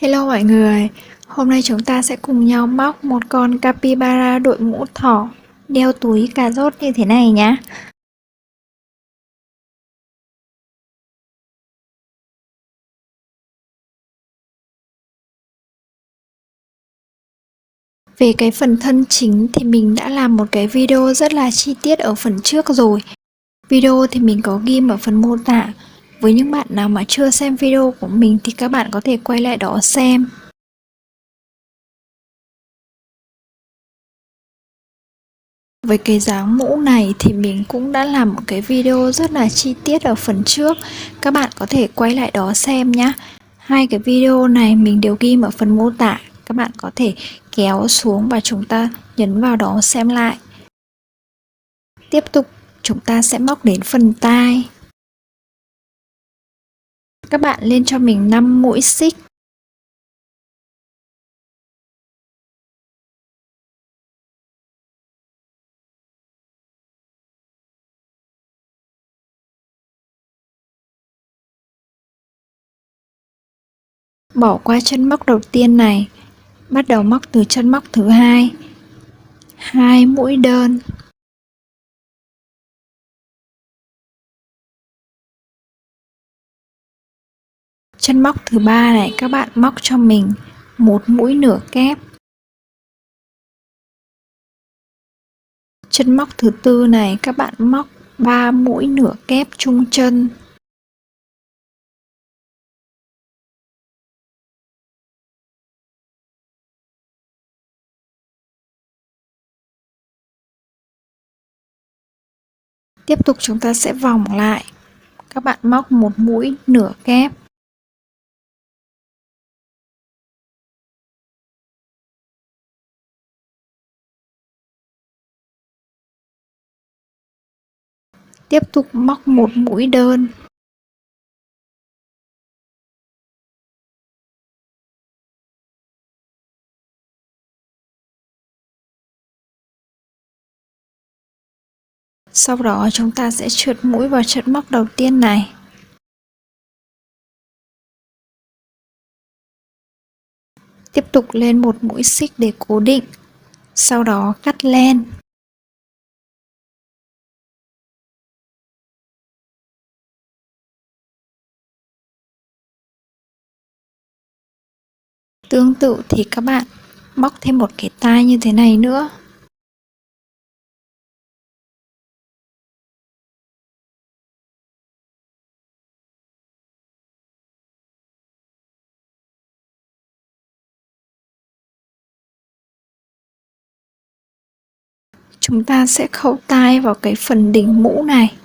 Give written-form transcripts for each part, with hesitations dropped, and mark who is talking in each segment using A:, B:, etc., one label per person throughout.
A: Hello mọi người, hôm nay chúng ta sẽ cùng nhau móc một con capybara đội mũ thỏ đeo túi cà rốt như thế này nhé. Về cái phần thân chính thì mình đã làm một cái video rất là chi tiết ở phần trước rồi. Video thì mình có ghim ở phần mô tả. Với những bạn nào mà chưa xem video của mình thì các bạn có thể quay lại đó xem. Với cái dáng mũ này thì mình cũng đã làm một cái video rất là chi tiết ở phần trước. Các bạn có thể quay lại đó xem nhé. Hai cái video này mình đều ghi ở phần mô tả. Các bạn có thể kéo xuống và chúng ta nhấn vào đó xem lại. Tiếp tục chúng ta sẽ móc đến phần tai. Các bạn lên cho mình 5 mũi xích. Bỏ qua chân móc đầu tiên này, bắt đầu móc từ chân móc thứ hai, 2 mũi đơn. Chân móc thứ ba này các bạn móc cho mình một mũi nửa kép. Chân móc thứ tư này các bạn móc 3 mũi nửa kép chung chân. Tiếp tục chúng ta sẽ vòng lại. Các bạn móc một mũi nửa kép. Tiếp tục móc một mũi đơn. Sau đó chúng ta sẽ trượt mũi vào chân móc đầu tiên này. Tiếp tục lên một mũi xích để cố định. Sau đó cắt len. Tương tự thì các bạn móc thêm một cái tai như thế này nữa. Chúng ta sẽ khâu tai vào cái phần đỉnh mũ này.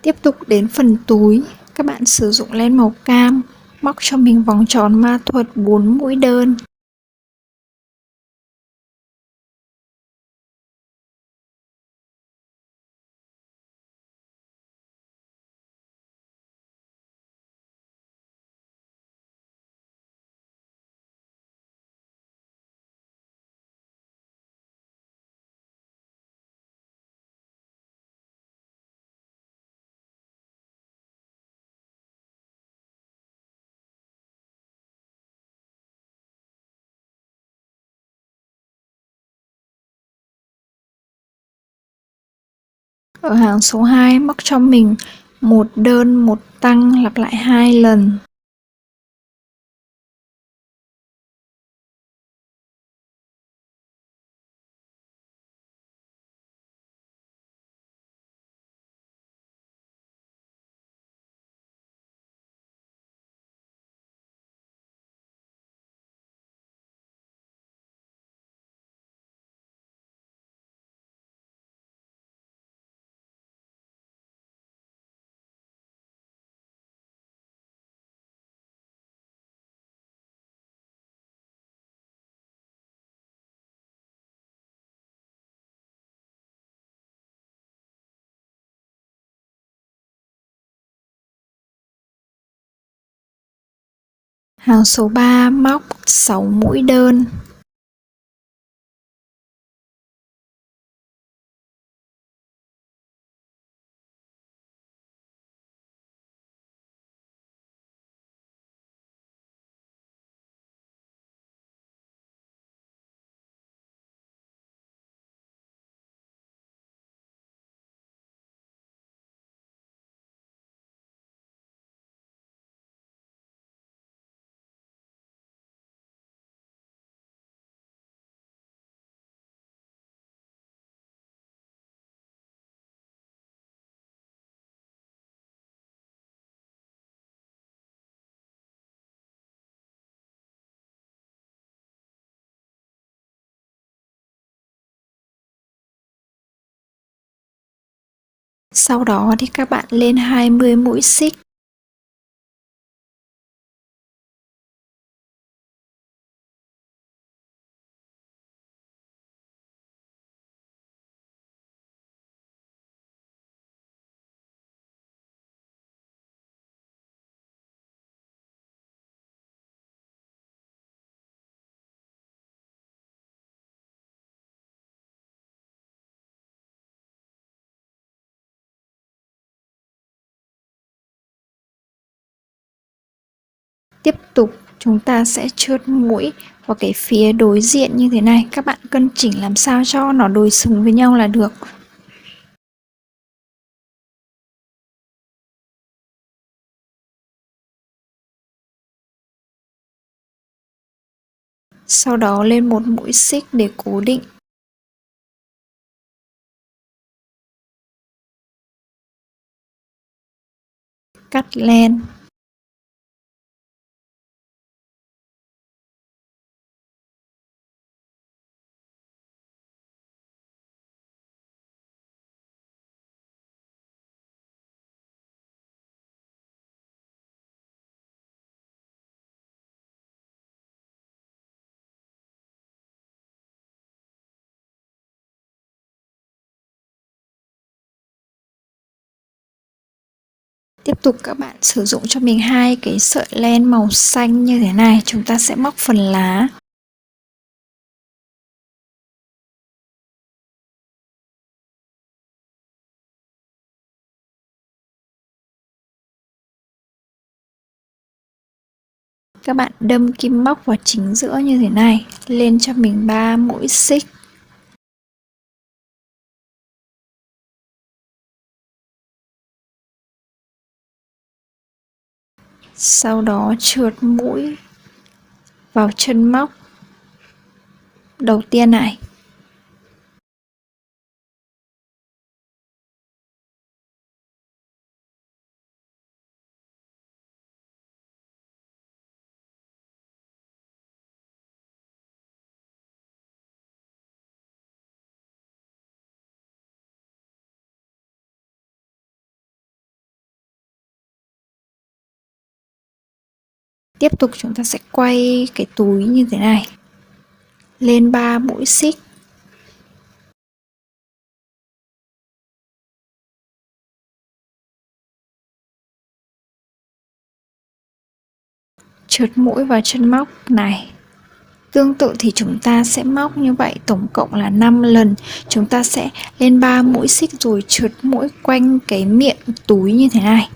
A: Tiếp tục đến phần túi, các bạn sử dụng len màu cam, móc cho mình vòng tròn ma thuật 4 mũi đơn. Ở hàng số 2 móc cho mình một đơn một tăng lặp lại 2 lần. Hàng số 3 móc 6 mũi đơn. Sau đó thì các bạn lên 20 mũi xích. Tiếp tục chúng ta sẽ trượt mũi vào cái phía đối diện như thế này. Các bạn cân chỉnh làm sao cho nó đối xứng với nhau là được. Sau đó lên một mũi xích để cố định. Cắt len. Tiếp tục các bạn sử dụng cho mình hai cái sợi len màu xanh như thế này, chúng ta sẽ móc phần lá. Các bạn đâm kim móc vào chính giữa như thế này, lên cho mình 3 mũi xích. Sau đó trượt mũi vào chân móc đầu tiên này. Tiếp tục chúng ta sẽ quay cái túi như thế này lên 3 mũi xích. Trượt mũi vào chân móc này. Tương tự thì chúng ta sẽ móc như vậy tổng cộng là 5 lần. Chúng ta sẽ lên 3 mũi xích rồi trượt mũi quanh cái miệng túi như thế này.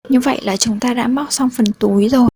A: Như vậy là chúng ta đã móc xong phần túi rồi.